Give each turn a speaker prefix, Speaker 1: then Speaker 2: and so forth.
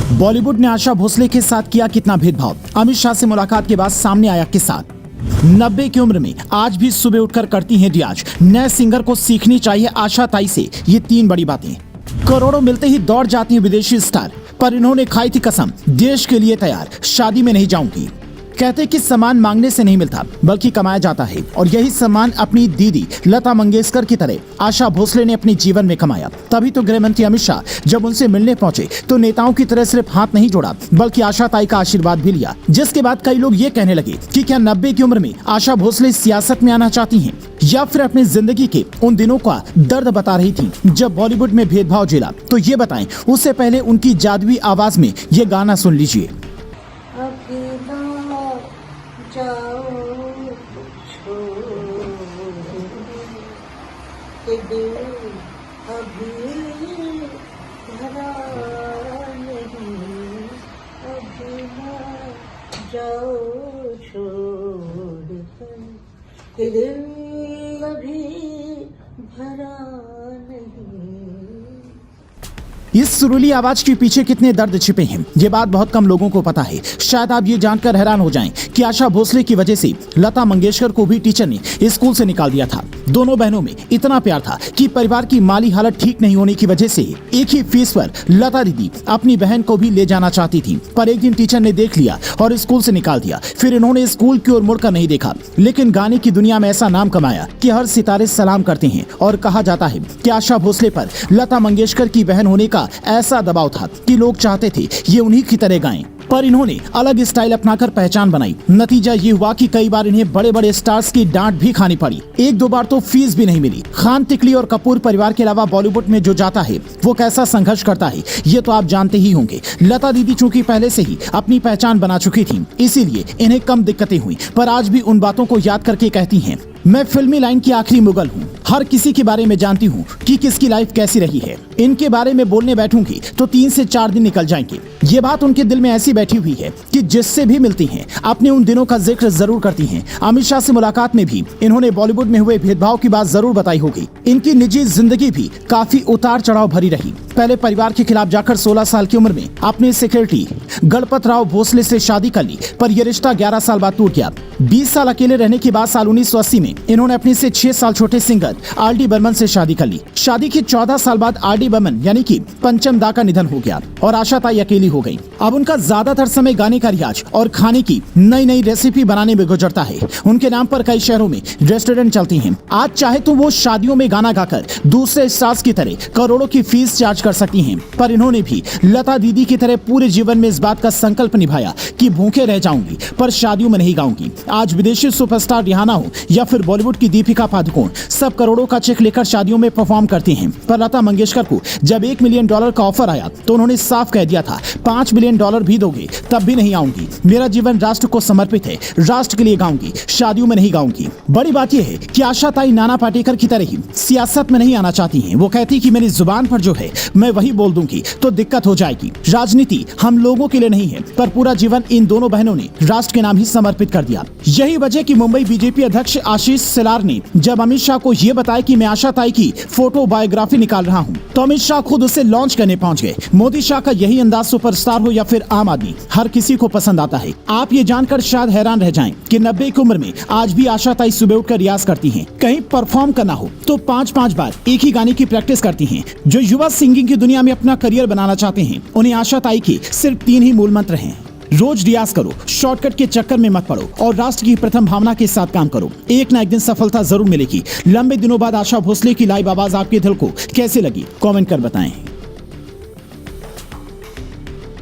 Speaker 1: बॉलीवुड ने आशा भोसले के साथ किया कितना भेदभाव। अमित शाह से मुलाकात के बाद सामने आया किस्सा। 90 की उम्र में आज भी सुबह उठकर करती हैं रियाज। नए सिंगर को सीखनी चाहिए आशा ताई से, ये 3 बड़ी बातें। करोड़ों मिलते ही दौड़ जाती हैं विदेशी स्टार, पर इन्होंने खाई थी कसम, देश के लिए तैयार, शादी में नहीं जाऊंगी। कहते कि सम्मान मांगने से नहीं मिलता बल्कि कमाया जाता है, और यही सम्मान अपनी दीदी लता मंगेशकर की तरह आशा भोसले ने अपने जीवन में कमाया। तभी तो गृह मंत्री अमित शाह जब उनसे मिलने पहुंचे तो नेताओं की तरह सिर्फ हाथ नहीं जोड़ा बल्कि आशा ताई का आशीर्वाद भी लिया। जिसके बाद कई लोग ये कहने लगे कि क्या 90 की उम्र में आशा भोसले सियासत में आना चाहती हैं, या फिर अपनी जिंदगी के उन दिनों का दर्द बता रही थी जब बॉलीवुड में भेदभाव झेला। तो ये बताएं, उससे पहले उनकी जादुई आवाज में ये गाना सुन लीजिए।
Speaker 2: दिल अभी भरा नहीं।
Speaker 1: इस सुरीली आवाज के पीछे कितने दर्द छिपे हैं, ये बात बहुत कम लोगों को पता है। शायद आप ये जानकर हैरान हो जाएं कि आशा भोसले की वजह से लता मंगेशकर को भी टीचर ने स्कूल से निकाल दिया था। दोनों बहनों में इतना प्यार था कि परिवार की माली हालत ठीक नहीं होने की वजह से एक ही फीस पर लता दीदी अपनी बहन को भी ले जाना चाहती थी, पर एक दिन टीचर ने देख लिया और स्कूल से निकाल दिया। फिर इन्होंने स्कूल की ओर मुड़कर नहीं देखा, लेकिन गाने की दुनिया में ऐसा नाम कमाया कि हर सितारे सलाम करते हैं। और कहा जाता है कि आशा भोसले पर लता मंगेशकर की बहन होने का ऐसा दबाव था कि लोग चाहते थे ये उन्हीं की तरह गाएं, पर इन्होंने अलग स्टाइल अपनाकर पहचान बनाई। नतीजा ये हुआ कि कई बार इन्हें बड़े बड़े स्टार्स की डांट भी खानी पड़ी। 1-2 बार तो फीस भी नहीं मिली। खान, तिकली और कपूर परिवार के अलावा बॉलीवुड में जो जाता है वो कैसा संघर्ष करता है ये तो आप जानते ही होंगे। लता दीदी चूंकि पहले से ही अपनी पहचान बना चुकी थी, इसीलिए इन्हें कम दिक्कतें हुई, पर आज भी उन बातों को याद करके कहती हैं, मैं फिल्मी लाइन की आखिरी मुगल हूँ, हर किसी के बारे में जानती हूँ कि किसकी लाइफ कैसी रही है। इनके बारे में बोलने बैठूंगी तो 3 से 4 दिन निकल जाएंगे। ये बात उनके दिल में ऐसी बैठी हुई है कि जिससे भी मिलती हैं अपने उन दिनों का जिक्र जरूर करती हैं। अमित शाह से मुलाकात में भी इन्होंने बॉलीवुड में हुए भेदभाव की बात जरूर बताई होगी। इनकी निजी जिंदगी भी काफी उतार चढ़ाव भरी रही। पहले परिवार के खिलाफ जाकर 16 साल की उम्र में अपने सेक्रेटरी गणपत राव भोसले से शादी कर ली, पर यह रिश्ता 11 साल बाद टूट गया। 20 साल अकेले रहने के बाद साल 1980 में इन्होंने अपने से 6 साल छोटे सिंगर आर.डी. बर्मन से शादी कर ली। शादी के 14 साल बाद आर.डी. बर्मन यानी कि पंचम दा का निधन हो गया और आशा ताई अकेली हो गई। अब उनका ज्यादातर समय गाने का रियाज और खाने की नई नई रेसिपी बनाने में गुजरता है। उनके नाम पर कई शहरों में रेस्टोरेंट चलती हैं। आज चाहे तो वो शादियों में गाना गाकर दूसरे स्टार्स की तरह करोड़ों की फीस चार्ज कर सकती हैं, पर इन्होंने भी लता दीदी की तरह पूरे जीवन में इस बात का संकल्प निभाया कि भूखे रह जाऊंगी पर शादियों में नहीं गाऊंगी। आज विदेशी सुपरस्टार रिहाना हो या फिर बॉलीवुड की दीपिका पादुकोण, सब करोड़ों का चेक लेकर शादियों में परफॉर्म करती हैं, पर लता मंगेशकर को जब $1 मिलियन का ऑफर आया तो उन्होंने साफ कह दिया था, $5 मिलियन भी दोगे तब भी नहीं आऊंगी। मेरा जीवन राष्ट्र को समर्पित है, राष्ट्र के लिए गाऊंगी, शादियों में नहीं गाऊंगी। बड़ी बात यह है कि आशा ताई नाना पाटेकर की तरह ही सियासत में नहीं आना चाहती हैं। वो कहती कि मेरी जुबान पर जो है मैं वही बोल दूंगी तो दिक्कत हो जाएगी। राजनीति हम लोगों के लिए नहीं है, पर पूरा जीवन इन दोनों बहनों ने राष्ट्र के नाम ही समर्पित कर दिया। यही वजह कि मुंबई बीजेपी अध्यक्ष आशीष सिलार ने जब अमित शाह को यह बताया कि मैं आशा ताई की फोटो बायोग्राफी निकाल रहा हूं, तो अमित शाह खुद उसे लॉन्च करने पहुंच गए। मोदी शाह का यही अंदाज सुपरस्टार हो या फिर आम आदमी, हर किसी को पसंद आता है। आप ये जानकर शायद हैरान रह जाएं कि 90 की उम्र में आज भी आशा ताई सुबह उठकर रियाज करती हैं। कहीं परफॉर्म करना हो तो 5-5 बार एक ही गाने की प्रैक्टिस करती हैं। जो युवा सिंगिंग की दुनिया में अपना करियर बनाना चाहते हैं, उन्हें आशा ताई के सिर्फ 3 ही मूल मंत्र हैं। रोज रियाज करो, शॉर्टकट के चक्कर में मत पड़ो और राष्ट्र की प्रथम भावना के साथ काम करो। एक ना एक दिन सफलता जरूर मिलेगी। लंबे दिनों बाद आशा भोसले की लाइव आवाज आपके दिल को कैसे लगी, कमेंट कर बताएं।